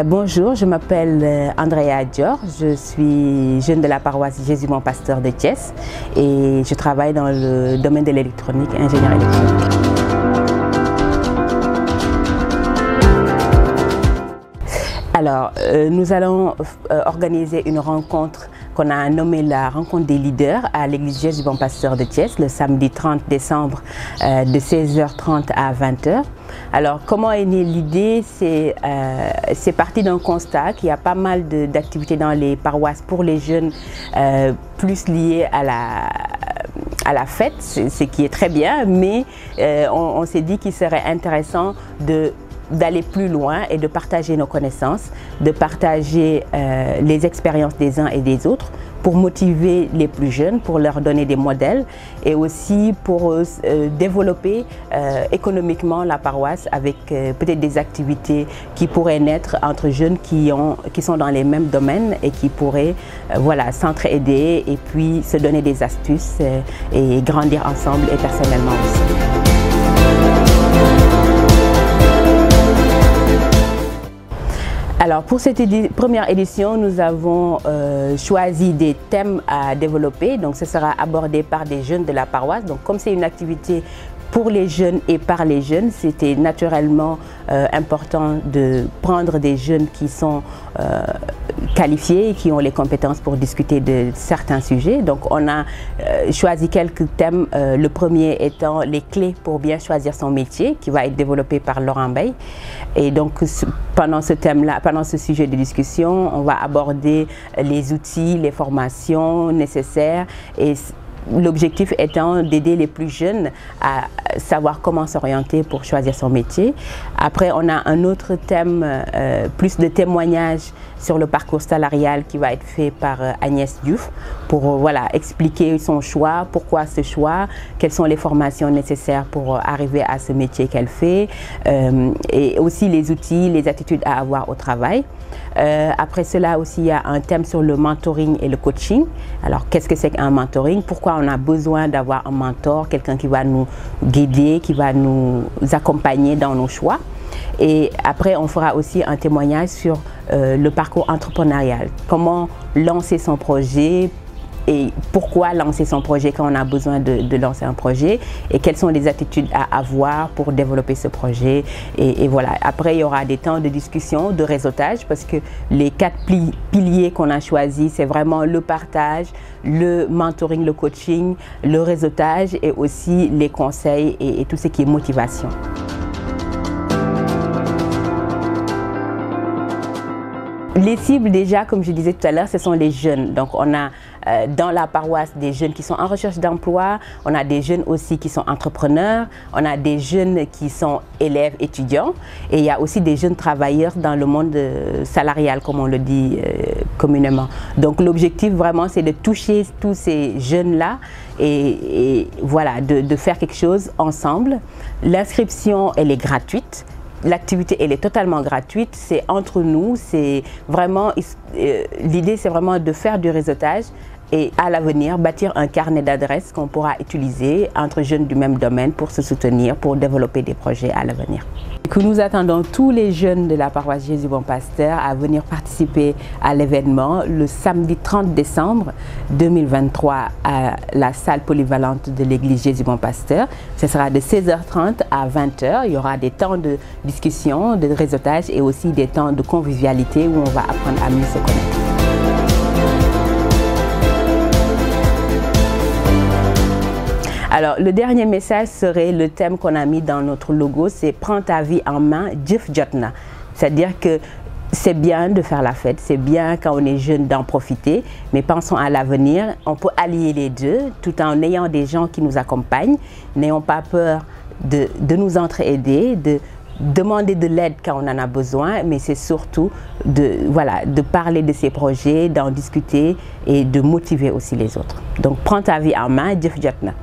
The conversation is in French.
Bonjour, je m'appelle Andrea Dior, je suis jeune de la paroisse Jésus Bon Pasteur de Thiès et je travaille dans le domaine de l'électronique, ingénieur électronique. Alors, nous allons organiser une rencontre qu'on a nommée la rencontre des leaders à l'église Jésus Bon Pasteur de Thiès le samedi 30 décembre de 16h30 à 20h. Alors, comment est née l'idée? C'est parti d'un constat qu'il y a pas mal d'activités dans les paroisses pour les jeunes, plus liées à la fête, ce qui est très bien, mais on s'est dit qu'il serait intéressant d'aller plus loin et de partager nos connaissances, de partager les expériences des uns et des autres pour motiver les plus jeunes, pour leur donner des modèles et aussi pour développer économiquement la paroisse avec peut-être des activités qui pourraient naître entre jeunes qui sont dans les mêmes domaines et qui pourraient voilà, s'entraider et puis se donner des astuces et grandir ensemble et personnellement aussi. Alors pour cette première édition, nous avons choisi des thèmes à développer. Donc ce sera abordé par des jeunes de la paroisse. Donc comme c'est une activité pour les jeunes et par les jeunes, c'était naturellement important de prendre des jeunes qui sont qualifiés et qui ont les compétences pour discuter de certains sujets. Donc on a choisi quelques thèmes, le premier étant les clés pour bien choisir son métier, qui va être développé par Laurent Bey. Et donc pendant ce thème-là, pendant ce sujet de discussion, on va aborder les outils, les formations nécessaires et l'objectif étant d'aider les plus jeunes à savoir comment s'orienter pour choisir son métier. Après, on a un autre thème, plus de témoignages sur le parcours salarial qui va être fait par Agnès Diouf pour voilà, expliquer son choix, pourquoi ce choix, quelles sont les formations nécessaires pour arriver à ce métier qu'elle fait et aussi les outils, les attitudes à avoir au travail. Après cela aussi, il y a un thème sur le mentoring et le coaching. Alors, qu'est-ce que c'est qu'un mentoring? Pourquoi on a besoin d'avoir un mentor, quelqu'un qui va nous guider, qui va nous accompagner dans nos choix? Et après, on fera aussi un témoignage sur le parcours entrepreneurial. Comment lancer son projet et pourquoi lancer son projet quand on a besoin de lancer un projet et quelles sont les attitudes à avoir pour développer ce projet. Et voilà, après il y aura des temps de discussion, de réseautage parce que les 4 piliers qu'on a choisis, c'est vraiment le partage, le mentoring, le coaching, le réseautage et aussi les conseils et tout ce qui est motivation. Les cibles déjà, comme je disais tout à l'heure, ce sont les jeunes. Donc on a dans la paroisse des jeunes qui sont en recherche d'emploi, on a des jeunes aussi qui sont entrepreneurs, on a des jeunes qui sont élèves, étudiants et il y a aussi des jeunes travailleurs dans le monde salarial comme on le dit communément. Donc l'objectif vraiment c'est de toucher tous ces jeunes-là et voilà, de faire quelque chose ensemble. L'inscription elle est gratuite. L'activité, elle est totalement gratuite, c'est entre nous, c'est vraiment, l'idée c'est vraiment de faire du réseautage et à l'avenir bâtir un carnet d'adresses qu'on pourra utiliser entre jeunes du même domaine pour se soutenir, pour développer des projets à l'avenir. Nous attendons tous les jeunes de la paroisse Jésus Bon Pasteur à venir participer à l'événement le samedi 30 décembre 2023 à la salle polyvalente de l'église Jésus Bon Pasteur. Ce sera de 16h30 à 20h. Il y aura des temps de discussion, de réseautage et aussi des temps de convivialité où on va apprendre à mieux se connaître. Alors, le dernier message serait le thème qu'on a mis dans notre logo, c'est « Prends ta vie en main, Jëf Jotna ». C'est-à-dire que c'est bien de faire la fête, c'est bien quand on est jeune d'en profiter, mais pensons à l'avenir, on peut allier les deux tout en ayant des gens qui nous accompagnent. N'ayons pas peur de nous entraider, de demander de l'aide quand on en a besoin, mais c'est surtout de parler de ces projets, d'en discuter et de motiver aussi les autres. Donc, prends ta vie en main, Jëf Jotna.